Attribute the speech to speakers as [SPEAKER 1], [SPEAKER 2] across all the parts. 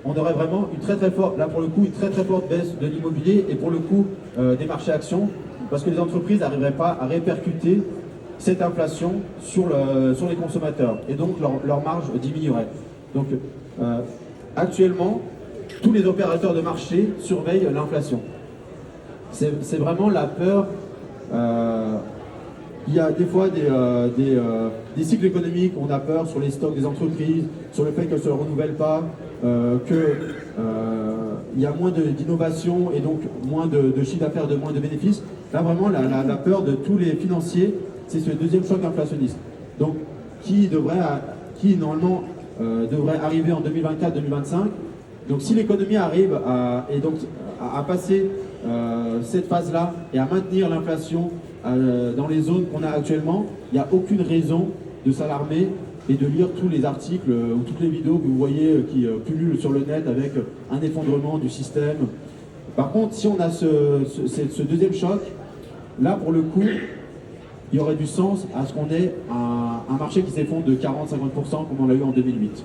[SPEAKER 1] on aurait vraiment une très forte, là pour le coup, une très forte baisse de l'immobilier et pour le coup des marchés actions, parce que les entreprises n'arriveraient pas à répercuter cette inflation sur les consommateurs et donc leur marge diminuerait. Donc actuellement, tous les opérateurs de marché surveillent l'inflation. C'est vraiment la peur. Il y a des fois des cycles économiques, on a peur sur les stocks des entreprises, sur le fait qu'elles ne se renouvellent pas, qu'il y a moins d'innovation et donc moins de chiffre d'affaires, moins de bénéfices. Là vraiment la peur de tous les financiers, c'est ce deuxième choc inflationniste. Donc qui normalement devrait arriver en 2024-2025. Donc si l'économie arrive à passer cette phase-là et à maintenir l'inflation dans les zones qu'on a actuellement, il n'y a aucune raison de s'alarmer et de lire tous les articles ou toutes les vidéos que vous voyez qui pullulent sur le net avec un effondrement du système. Par contre, si on a ce deuxième choc, là pour le coup, il y aurait du sens à ce qu'on ait un marché qui s'effondre de 40-50% comme on l'a eu en 2008.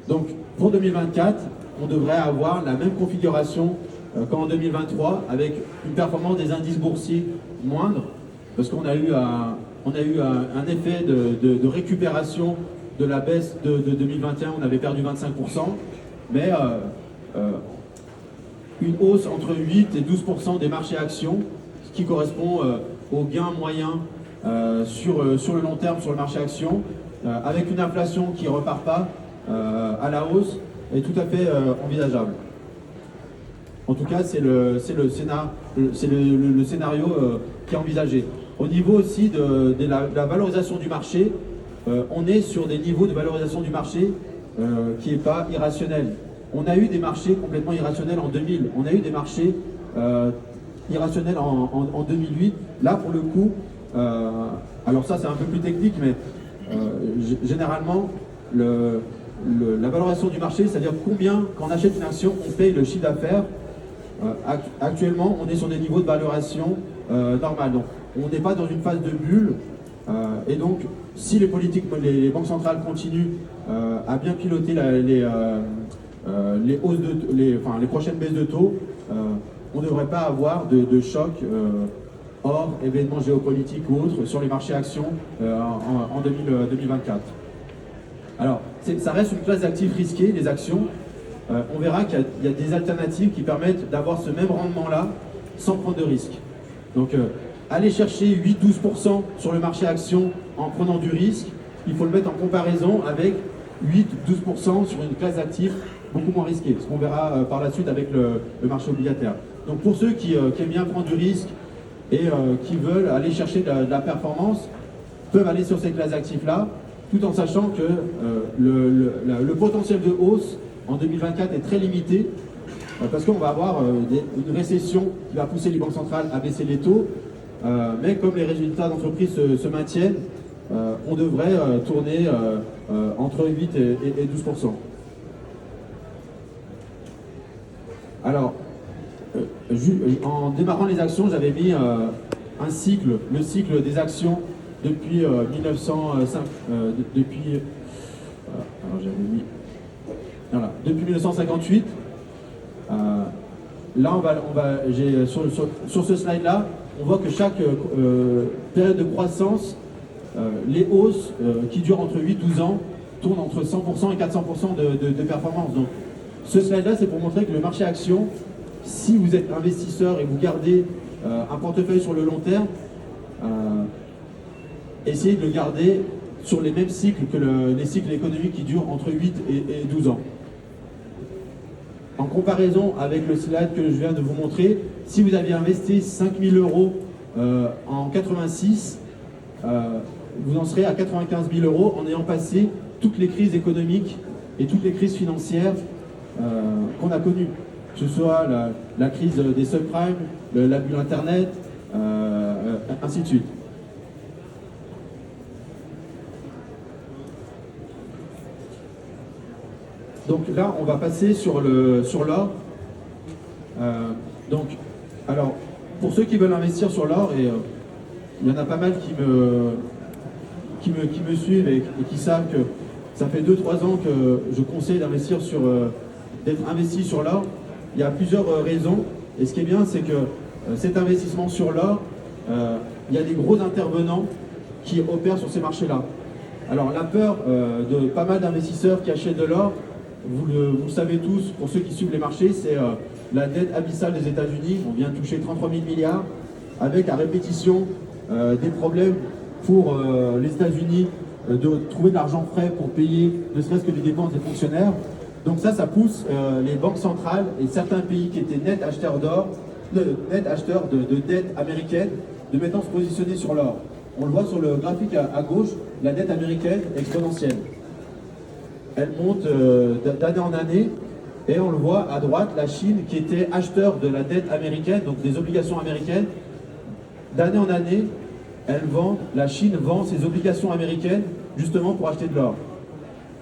[SPEAKER 1] Donc pour 2024, on devrait avoir la même configuration qu'en 2023, avec une performance des indices boursiers moindre, parce qu'on a eu un effet de récupération de la baisse de 2021, on avait perdu 25%, mais une hausse entre 8 et 12% des marchés actions, ce qui correspond aux gains moyens sur le long terme sur le marché actions, avec une inflation qui ne repart pas à la hausse, est tout à fait envisageable. En tout cas, c'est le scénario qui est envisagé. Au niveau aussi de la valorisation du marché, on est sur des niveaux de valorisation du marché qui n'est pas irrationnel. On a eu des marchés complètement irrationnels en 2000, on a eu des marchés irrationnels en 2008. Là, pour le coup, alors ça c'est un peu plus technique, mais généralement, la valorisation du marché, c'est-à-dire combien, quand on achète une action, on paye le chiffre d'affaires. Actuellement, on est sur des niveaux de valorisation normales. Donc, on n'est pas dans une phase de bulle. Et donc, si les les banques centrales continuent à bien piloter les prochaines baisses de taux, on ne devrait pas avoir de choc hors événements géopolitiques ou autres sur les marchés actions en 2024. Alors, ça reste une classe d'actifs risqués, les actions. On verra qu'il y a des alternatives qui permettent d'avoir ce même rendement-là sans prendre de risque. Donc, aller chercher 8-12% sur le marché actions en prenant du risque, il faut le mettre en comparaison avec 8-12% sur une classe d'actifs beaucoup moins risquée, ce qu'on verra par la suite avec le marché obligataire. Donc, pour ceux qui aiment bien prendre du risque et qui veulent aller chercher de la performance, peuvent aller sur ces classes d'actifs-là, tout en sachant que le potentiel de hausse en 2024 est très limité, parce qu'on va avoir une récession qui va pousser les banques centrales à baisser les taux, mais comme les résultats d'entreprise se maintiennent, on devrait tourner entre 8 et 12%. Alors, en démarrant les actions, j'avais mis le cycle des actions depuis 1958. Là, sur ce slide-là, on voit que chaque période de croissance, les hausses qui durent entre 8 et 12 ans tournent entre 100% et 400% de performance. Donc, ce slide-là, c'est pour montrer que le marché action, si vous êtes investisseur et vous gardez un portefeuille sur le long terme, essayez de le garder sur les mêmes cycles que les cycles économiques qui durent entre 8 et 12 ans. En comparaison avec le slide que je viens de vous montrer, si vous aviez investi 5 000 € en 86, vous en serez à 95 000 € en ayant passé toutes les crises économiques et toutes les crises financières qu'on a connues, que ce soit la crise des subprimes, la bulle Internet, ainsi de suite. Donc là, on va passer sur l'or. Alors, pour ceux qui veulent investir sur l'or, et il y en a pas mal qui me suivent et qui savent que ça fait 2-3 ans que je conseille d'investir d'être investi sur l'or. Il y a plusieurs raisons. Et ce qui est bien, c'est que cet investissement sur l'or, il y a des gros intervenants qui opèrent sur ces marchés-là. Alors la peur de pas mal d'investisseurs qui achètent de l'or, vous le savez tous, pour ceux qui suivent les marchés, c'est la dette abyssale des États-Unis. On vient de toucher 33 000 milliards, avec à répétition des problèmes pour les États-Unis de trouver de l'argent frais pour payer ne serait-ce que les dépenses des fonctionnaires. Donc ça pousse les banques centrales et certains pays qui étaient net acheteurs de dette américaine de maintenant se positionner sur l'or. On le voit sur le graphique à gauche, la dette américaine exponentielle. Elle monte d'année en année, et on le voit à droite, la Chine qui était acheteur de la dette américaine, donc des obligations américaines. D'année en année, la Chine vend ses obligations américaines justement pour acheter de l'or.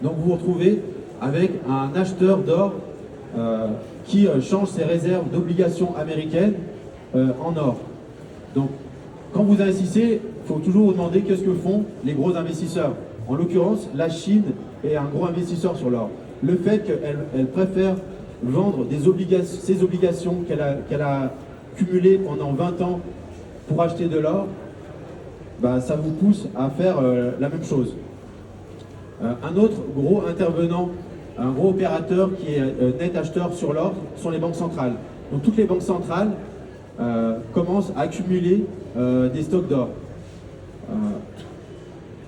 [SPEAKER 1] Donc vous vous retrouvez avec un acheteur d'or qui change ses réserves d'obligations américaines en or. Donc quand vous investissez, il faut toujours vous demander qu'est-ce que font les gros investisseurs. En l'occurrence, la Chine est un gros investisseur sur l'or. Le fait qu'elle préfère vendre ses obligations qu'elle a cumulées pendant 20 ans pour acheter de l'or, bah, ça vous pousse à faire la même chose. Un autre gros intervenant, un gros opérateur qui est net acheteur sur l'or, sont les banques centrales. Donc toutes les banques centrales commencent à accumuler des stocks d'or.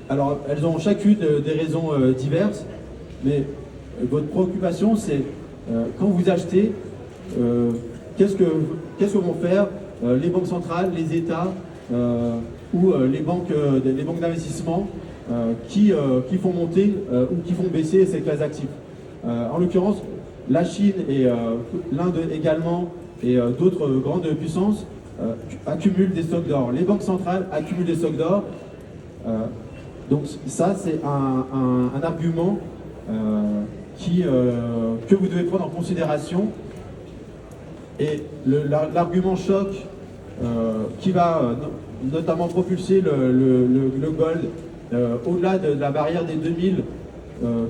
[SPEAKER 1] Alors elles ont chacune des raisons diverses, mais votre préoccupation c'est quand vous achetez, qu'est-ce que vont faire les banques centrales, les États ou les banques d'investissement qui font monter ou qui font baisser ces classes d'actifs. En l'occurrence, la Chine et l'Inde également et d'autres grandes puissances accumulent des stocks d'or. Les banques centrales accumulent des stocks d'or. Donc ça, c'est un argument que vous devez prendre en considération. Et l'argument choc qui va notamment propulser le gold au-delà de la barrière des 2000,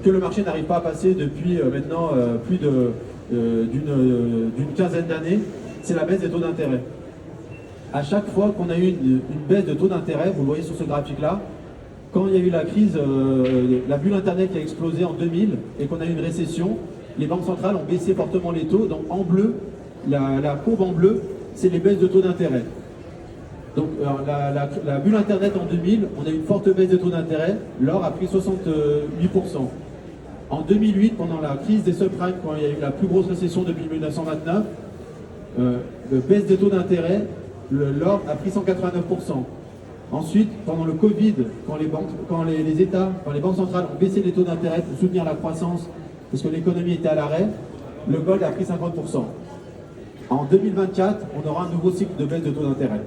[SPEAKER 1] que le marché n'arrive pas à passer depuis maintenant plus d'une quinzaine d'années, c'est la baisse des taux d'intérêt. À chaque fois qu'on a eu une baisse de taux d'intérêt, vous le voyez sur ce graphique-là, quand il y a eu la crise, la bulle Internet qui a explosé en 2000 et qu'on a eu une récession, les banques centrales ont baissé fortement les taux. Donc en bleu, la courbe en bleu, c'est les baisses de taux d'intérêt. Donc la bulle Internet en 2000, on a eu une forte baisse de taux d'intérêt, l'or a pris 68%. En 2008, pendant la crise des subprimes, quand il y a eu la plus grosse récession depuis 1929, baisse des taux d'intérêt, l'or a pris 189%. Ensuite, pendant le Covid, quand les banques centrales ont baissé les taux d'intérêt pour soutenir la croissance, parce que l'économie était à l'arrêt, le gold a pris 50%. En 2024, on aura un nouveau cycle de baisse de taux d'intérêt.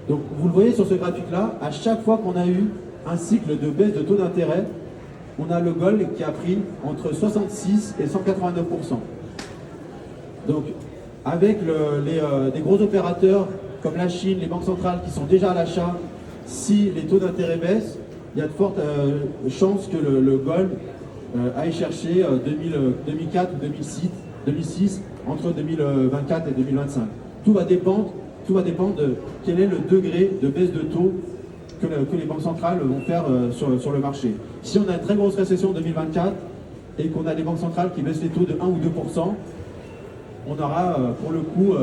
[SPEAKER 1] Donc, vous le voyez sur ce graphique-là, à chaque fois qu'on a eu un cycle de baisse de taux d'intérêt, on a le gold qui a pris entre 66 et 189%. Donc, avec des gros opérateurs comme la Chine, les banques centrales qui sont déjà à l'achat, si les taux d'intérêt baissent, il y a de fortes chances que le gold aille chercher 2004 ou 2006 entre 2024 et 2025. Tout va dépendre de quel est le degré de baisse de taux que les banques centrales vont faire sur le marché. Si on a une très grosse récession en 2024 et qu'on a des banques centrales qui baissent les taux de 1 ou 2%, on aura pour le coup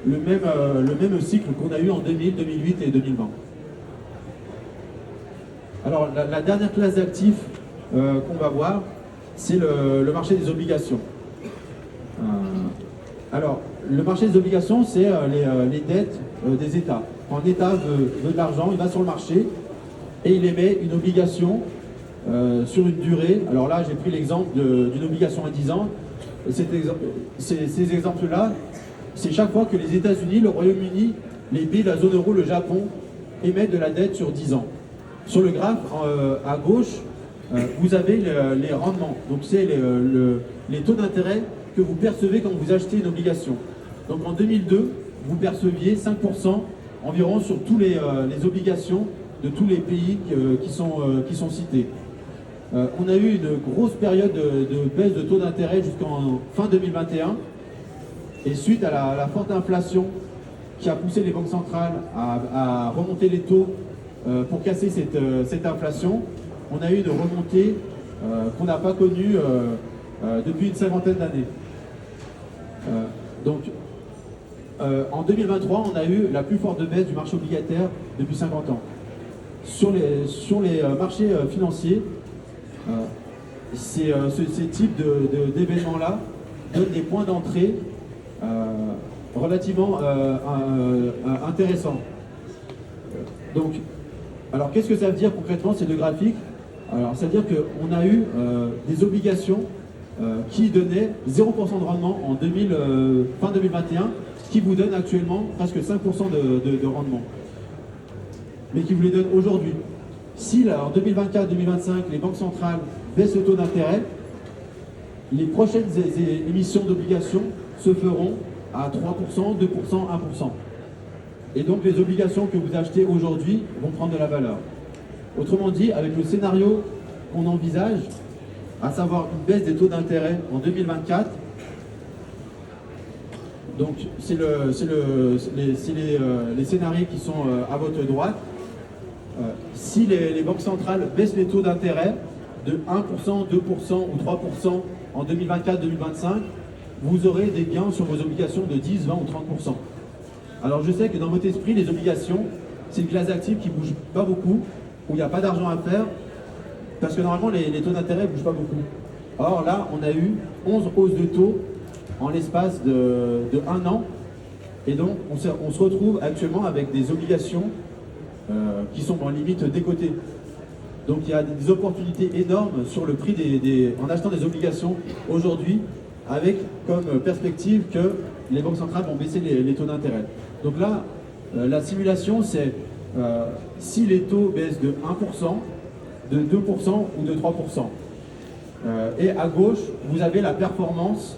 [SPEAKER 1] le même cycle qu'on a eu en 2000, 2008 et 2020. Alors la dernière classe d'actifs qu'on va voir, c'est le marché des obligations. Alors le marché des obligations, c'est les dettes des États. Quand un État veut de l'argent, il va sur le marché et il émet une obligation sur une durée. Alors là, j'ai pris l'exemple d'une obligation à 10 ans. Ces exemples-là, c'est chaque fois que les États-Unis, le Royaume-Uni, les pays de la zone euro, le Japon, émettent de la dette sur 10 ans. Sur le graphe à gauche, vous avez les rendements. Donc c'est les taux d'intérêt que vous percevez quand vous achetez une obligation. Donc en 2002, vous perceviez 5% environ sur toutes les obligations de tous les pays qui sont cités. On a eu une grosse période de baisse de taux d'intérêt jusqu'en fin 2021. Et suite à la forte inflation qui a poussé les banques centrales à remonter les taux pour casser cette inflation, on a eu une remontée qu'on n'a pas connue depuis une cinquantaine d'années. En 2023, on a eu la plus forte baisse du marché obligataire depuis 50 ans. Sur les marchés financiers, ces types d'événements-là donnent des points d'entrée relativement intéressants. Donc, alors qu'est-ce que ça veut dire concrètement ces deux graphiques? Alors, ça veut dire qu'on a eu des obligations qui donnaient 0% de rendement en fin 2021, qui vous donne actuellement presque 5% de rendement, mais qui vous les donne aujourd'hui. Si là, en 2024-2025, les banques centrales baissent le taux d'intérêt, les prochaines émissions d'obligations se feront à 3%, 2%, 1%. Et donc les obligations que vous achetez aujourd'hui vont prendre de la valeur. Autrement dit, avec le scénario qu'on envisage, à savoir une baisse des taux d'intérêt en 2024, donc c'est les scénarios qui sont à votre droite. Si les banques centrales baissent les taux d'intérêt de 1%, 2% ou 3% en 2024-2025, vous aurez des gains sur vos obligations de 10, 20 ou 30%. Alors je sais que dans votre esprit, les obligations, c'est une classe d'actifs qui ne bouge pas beaucoup, où il n'y a pas d'argent à faire, parce que normalement les taux d'intérêt ne bougent pas beaucoup. Or là, on a eu 11 hausses de taux en l'espace de 1 an, et donc on se retrouve actuellement avec des obligations qui sont en limite décotées. Donc il y a des opportunités énormes sur le prix en achetant des obligations aujourd'hui, avec comme perspective que les banques centrales vont baisser les taux d'intérêt. Donc là, la simulation, c'est si les taux baissent de 1%, de 2% ou de 3%. Et à gauche, vous avez la performance,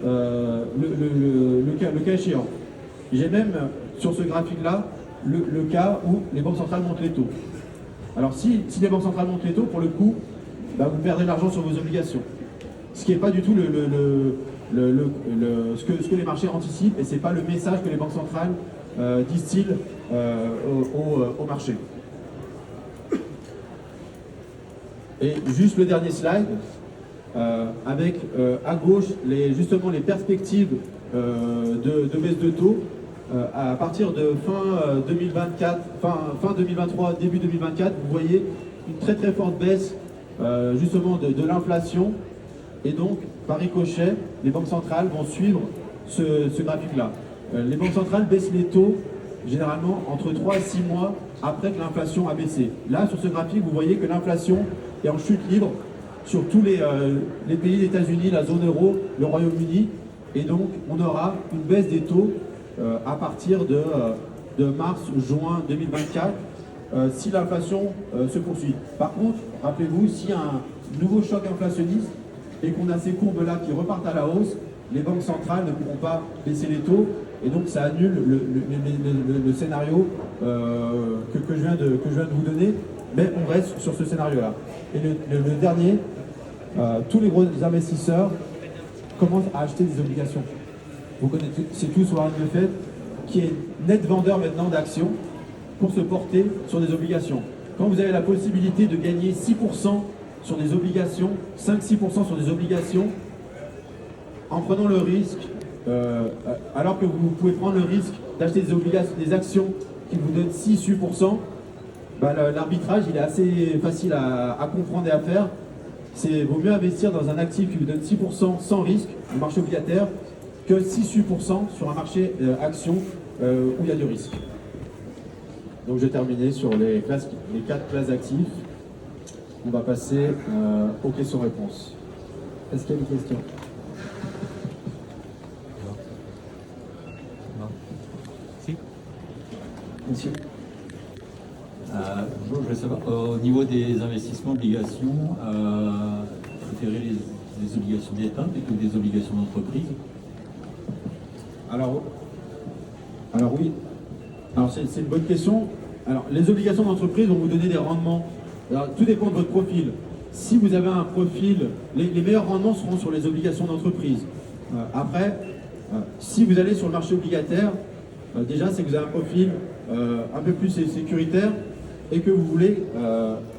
[SPEAKER 1] le cas échéant. J'ai même, sur ce graphique-là, le cas où les banques centrales montent les taux. Alors si les banques centrales montent les taux, pour le coup, bah, vous perdez de l'argent sur vos obligations. Ce qui n'est pas du tout ce que les marchés anticipent, et ce n'est pas le message que les banques centrales distillent au marché. Et juste le dernier slide, avec à gauche justement les perspectives de baisse de taux à partir de fin 2024, fin 2023, début 2024, vous voyez une très très forte baisse justement de l'inflation, et donc par ricochet, les banques centrales vont suivre ce graphique-là. Les banques centrales baissent les taux généralement entre 3 et 6 mois après que l'inflation a baissé. Là, sur ce graphique, vous voyez que l'inflation est en chute libre sur tous les pays des États-Unis, la zone euro, le Royaume-Uni, et donc on aura une baisse des taux à partir de mars-juin 2024 si l'inflation se poursuit. Par contre, rappelez-vous, s'il y a un nouveau choc inflationniste et qu'on a ces courbes-là qui repartent à la hausse, les banques centrales ne pourront pas baisser les taux, et donc ça annule le scénario que je viens de vous donner, mais on reste sur ce scénario-là. Et le dernier, tous les gros investisseurs commencent à acheter des obligations. Vous connaissez tous Warren Buffett, qui est net vendeur maintenant d'actions pour se porter sur des obligations. Quand vous avez la possibilité de gagner 6% sur des obligations, 5-6% sur des obligations, en prenant le risque, alors que vous pouvez prendre le risque d'acheter des actions qui vous donnent 6-8%, bah, l'arbitrage il est assez facile à comprendre et à faire. Vaut mieux investir dans un actif qui vous donne 6% sans risque, le marché obligataire, que 6-8% sur un marché action où il y a du risque. Donc je vais terminer sur les 4 classes d'actifs. On va passer aux questions-réponses. Est-ce qu'il y a des questions?
[SPEAKER 2] Si.
[SPEAKER 1] Monsieur.
[SPEAKER 2] Bonjour, je voulais savoir, au niveau des investissements obligations, préférez les obligations d'État plutôt que des obligations d'entreprise?
[SPEAKER 1] Alors oui. Alors c'est une bonne question. Alors, les obligations d'entreprise vont vous donner des rendements. Alors, tout dépend de votre profil. Si vous avez un profil, les meilleurs rendements seront sur les obligations d'entreprise. Après, si vous allez sur le marché obligataire, déjà, c'est que vous avez un profil un peu plus sécuritaire et que vous voulez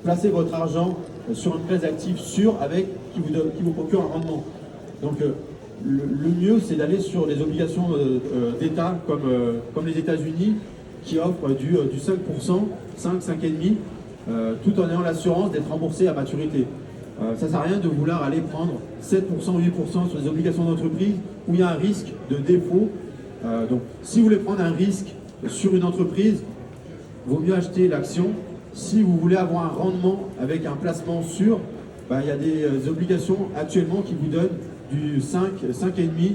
[SPEAKER 1] placer votre argent sur une classe d'actifs sûre qui vous procure un rendement. Donc, le mieux, c'est d'aller sur les obligations d'État comme les États-Unis qui offrent du 5%, 5,5%, tout en ayant l'assurance d'être remboursé à maturité. Ça ne sert à rien de vouloir aller prendre 7%, 8% sur les obligations d'entreprise où il y a un risque de défaut. Donc, si vous voulez prendre un risque sur une entreprise, il vaut mieux acheter l'action. Si vous voulez avoir un rendement avec un placement sûr, il y a des obligations actuellement qui vous donnent du 5, 5,5,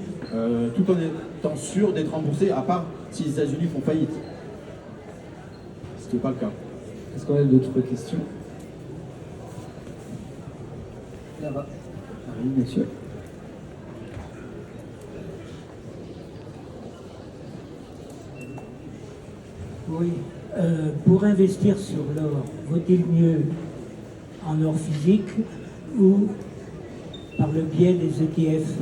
[SPEAKER 1] tout en étant sûr d'être remboursé, à part si les États-Unis font faillite. Ce qui n'est pas le cas.
[SPEAKER 3] Est-ce qu'on a d'autres questions? Là-bas. Oui, monsieur.
[SPEAKER 4] Oui. Pour investir sur l'or, vaut-il mieux en or physique ou par le biais des ETF?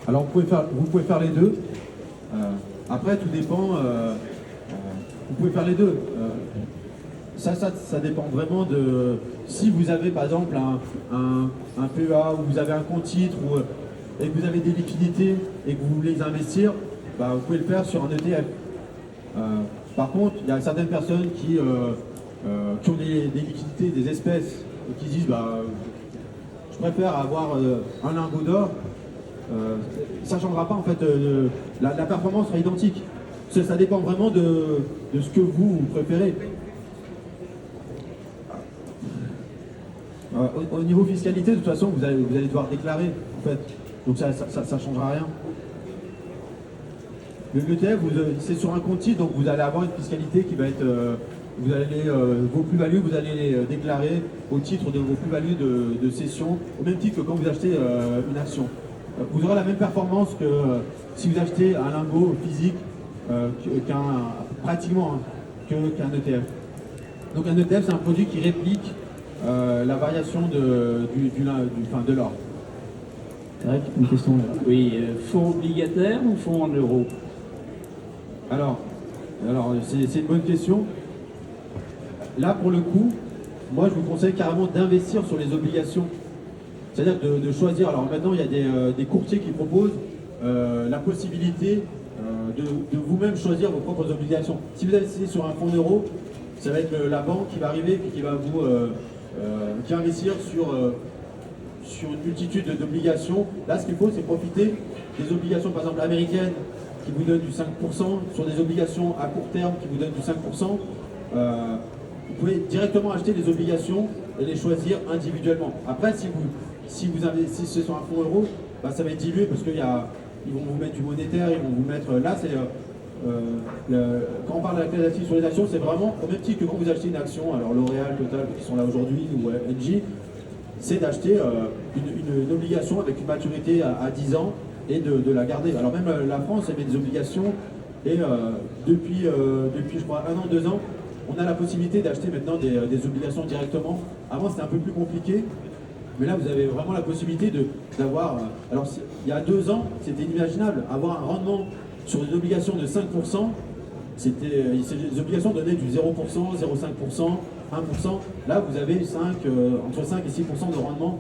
[SPEAKER 1] Alors vous pouvez faire les deux. Après, tout dépend. Vous pouvez faire les deux. Ça dépend vraiment de. Si vous avez par exemple un PEA ou vous avez un compte titre et que vous avez des liquidités et que vous voulez les investir, vous pouvez le faire sur un ETF. Par contre, il y a certaines personnes qui ont des liquidités, des espèces, et qui disent je préfère avoir un lingot d'or. Ça ne changera pas en fait, la performance sera identique. Ça dépend vraiment de ce que vous préférez. Au niveau fiscalité, de toute façon, vous allez devoir déclarer en fait. Donc ça ne changera rien. L'ETF, c'est sur un compte titre, donc vous allez avoir une fiscalité qui va être. Vos plus-values, vous allez les déclarer au titre de vos plus-values de cession, au même titre que quand vous achetez une action. Vous aurez la même performance que si vous achetez un lingot physique pratiquement qu'un ETF. Donc un ETF, c'est un produit qui réplique la variation de l'or.
[SPEAKER 3] Tarek, une question là.
[SPEAKER 5] Oui, fonds obligataire ou fonds en euros?
[SPEAKER 1] Alors c'est une bonne question. Là, pour le coup, moi, je vous conseille carrément d'investir sur les obligations. C'est-à-dire de choisir. Alors maintenant, il y a des courtiers qui proposent la possibilité de vous-même choisir vos propres obligations. Si vous investissez sur un fonds euro, ça va être la banque qui va arriver et qui va qui va investir sur une multitude d'obligations. Là, ce qu'il faut, c'est profiter des obligations, par exemple, américaines, qui vous donnent du 5%, sur des obligations à court terme qui vous donnent du 5%. Vous pouvez directement acheter des obligations et les choisir individuellement. Après, si vous investissez sur un fonds euro, ça va être dilué parce qu'ils vont vous mettre du monétaire, ils vont vous mettre. Là, c'est quand on parle de la classe d'actifs sur les actions, c'est vraiment au même titre que quand vous achetez une action, alors L'Oréal, Total, qui sont là aujourd'hui, ou Engie, c'est d'acheter une obligation avec une maturité à 10 ans et de la garder. Alors même la France émet des obligations et depuis je crois 1 an, 2 ans, on a la possibilité d'acheter maintenant des obligations directement. Avant c'était un peu plus compliqué, mais là vous avez vraiment la possibilité d'avoir. Alors il y a 2 ans, c'était inimaginable, avoir un rendement sur des obligations de 5%, ces obligations donnaient du 0%, 0,5%, 1%. Là vous avez entre 5 et 6% de rendement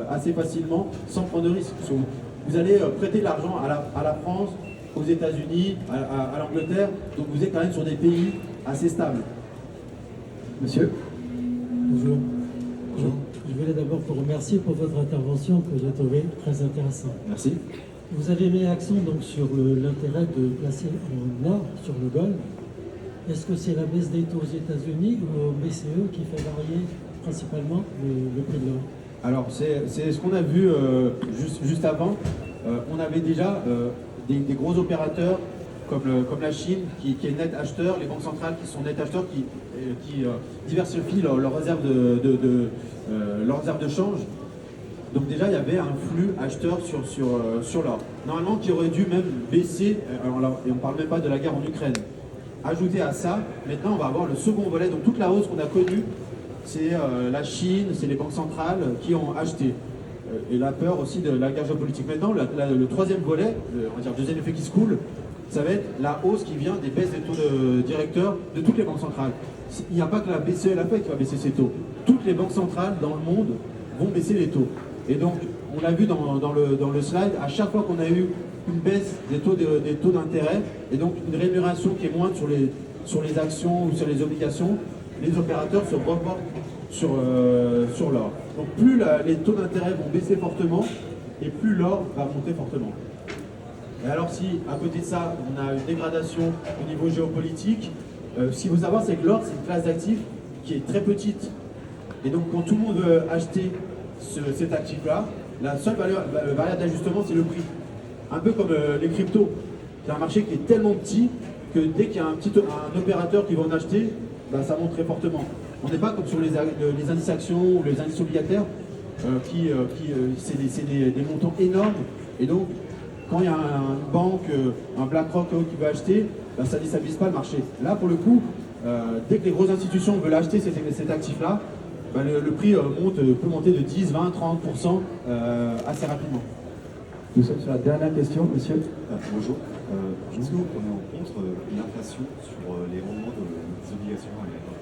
[SPEAKER 1] assez facilement, sans prendre de risque. Vous allez prêter de l'argent à la France, aux États-Unis, à l'Angleterre, donc vous êtes quand même sur des pays assez stables.
[SPEAKER 3] Monsieur.
[SPEAKER 6] Bonjour. Je voulais d'abord vous remercier pour votre intervention que j'ai trouvée très intéressante.
[SPEAKER 1] Merci.
[SPEAKER 6] Vous avez mis l'accent donc sur l'intérêt de placer en or sur le gold. Est-ce que c'est la baisse des taux aux États-Unis ou au BCE qui fait varier principalement le prix de l'or?
[SPEAKER 1] Alors c'est ce qu'on a vu juste avant. On avait déjà des gros opérateurs comme la Chine qui est net acheteur, les banques centrales qui sont net acheteurs, qui diversifient leurs réserves de change. Donc déjà, il y avait un flux acheteur sur l'or. Normalement, qui aurait dû même baisser, et on ne parle même pas de la guerre en Ukraine. Ajouté à ça, maintenant, on va avoir le second volet. Donc toute la hausse qu'on a connue, c'est la Chine, c'est les banques centrales qui ont acheté. Et la peur aussi de la guerre géopolitique. Maintenant, le troisième volet, on va dire deuxième effet qui se coule, ça va être la hausse qui vient des baisses des taux directeurs de toutes les banques centrales. Il n'y a pas que la BCE et la Fed qui va baisser ses taux. Toutes les banques centrales dans le monde vont baisser les taux. Et donc, on l'a vu dans le slide, à chaque fois qu'on a eu une baisse des taux d'intérêt, et donc une rémunération qui est moindre sur les actions ou sur les obligations, les opérateurs se reportent sur l'or. Donc plus les taux d'intérêt vont baisser fortement, et plus l'or va monter fortement. Et alors si, à côté de ça, on a une dégradation au niveau géopolitique, ce qu'il faut savoir, c'est que l'or, c'est une classe d'actifs qui est très petite. Et donc quand tout le monde veut acheter cet actif-là, la seule variable d'ajustement, c'est le prix. Un peu comme les cryptos. C'est un marché qui est tellement petit que dès qu'il y a un opérateur qui va en acheter, bah, ça monte très fortement. On n'est pas comme sur les indices actions ou les indices obligataires, c'est des montants énormes. Et donc, quand il y a une banque, un BlackRock qui veut acheter, bah, ça ne déstabilise pas le marché. Là, pour le coup, dès que les grosses institutions veulent acheter cet actif-là, bah, le prix peut monter de 10, 20, 30% assez rapidement.
[SPEAKER 3] Nous sommes sur la dernière question, monsieur.
[SPEAKER 7] Bonjour. Est-ce que vous prenez en compte l'inflation sur les rendements des obligations américaines?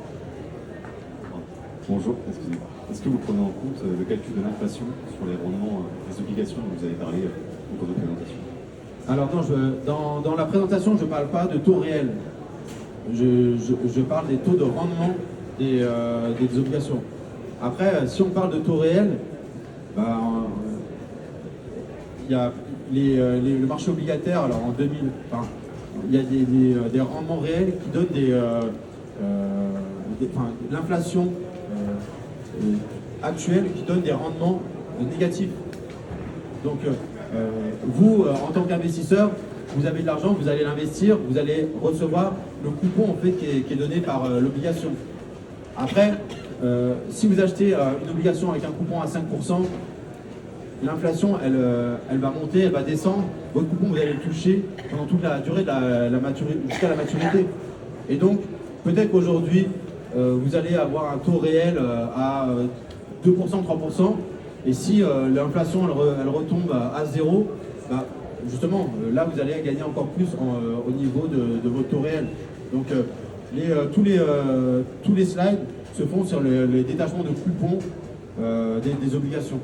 [SPEAKER 7] Bonjour, excusez-moi. Est-ce que vous prenez en compte le calcul de l'inflation sur les rendements des obligations dont vous avez parlé au cours de présentation?
[SPEAKER 1] Alors non, dans la présentation, je ne parle pas de taux réels. Je parle des taux de rendement des obligations. Après, si on parle de taux réels, bah, il y a le marché obligataire. Alors en 2000, il y a des rendements réels qui donnent l'inflation actuelle qui donne des rendements négatifs. Donc vous, en tant qu'investisseur, vous avez de l'argent, vous allez l'investir, vous allez recevoir le coupon en fait qui est donné par l'obligation. Après, si vous achetez une obligation avec un coupon à 5%, l'inflation, elle va monter, elle va descendre. Votre coupon, vous allez le toucher pendant toute la durée de jusqu'à la maturité. Et donc, peut-être qu'aujourd'hui, vous allez avoir un taux réel à 2%, 3%. Et si l'inflation, elle retombe à 0, bah, justement, là, vous allez gagner encore plus au niveau de votre taux réel. Donc, tous les slides se font sur les détachements de coupons des obligations.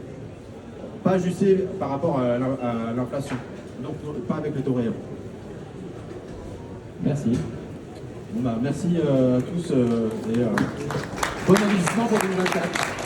[SPEAKER 1] Pas ajusté par rapport à l'inflation, donc pas avec le taux réel.
[SPEAKER 3] Merci.
[SPEAKER 1] Bon, bah, merci à tous et bon investissement pour 2024.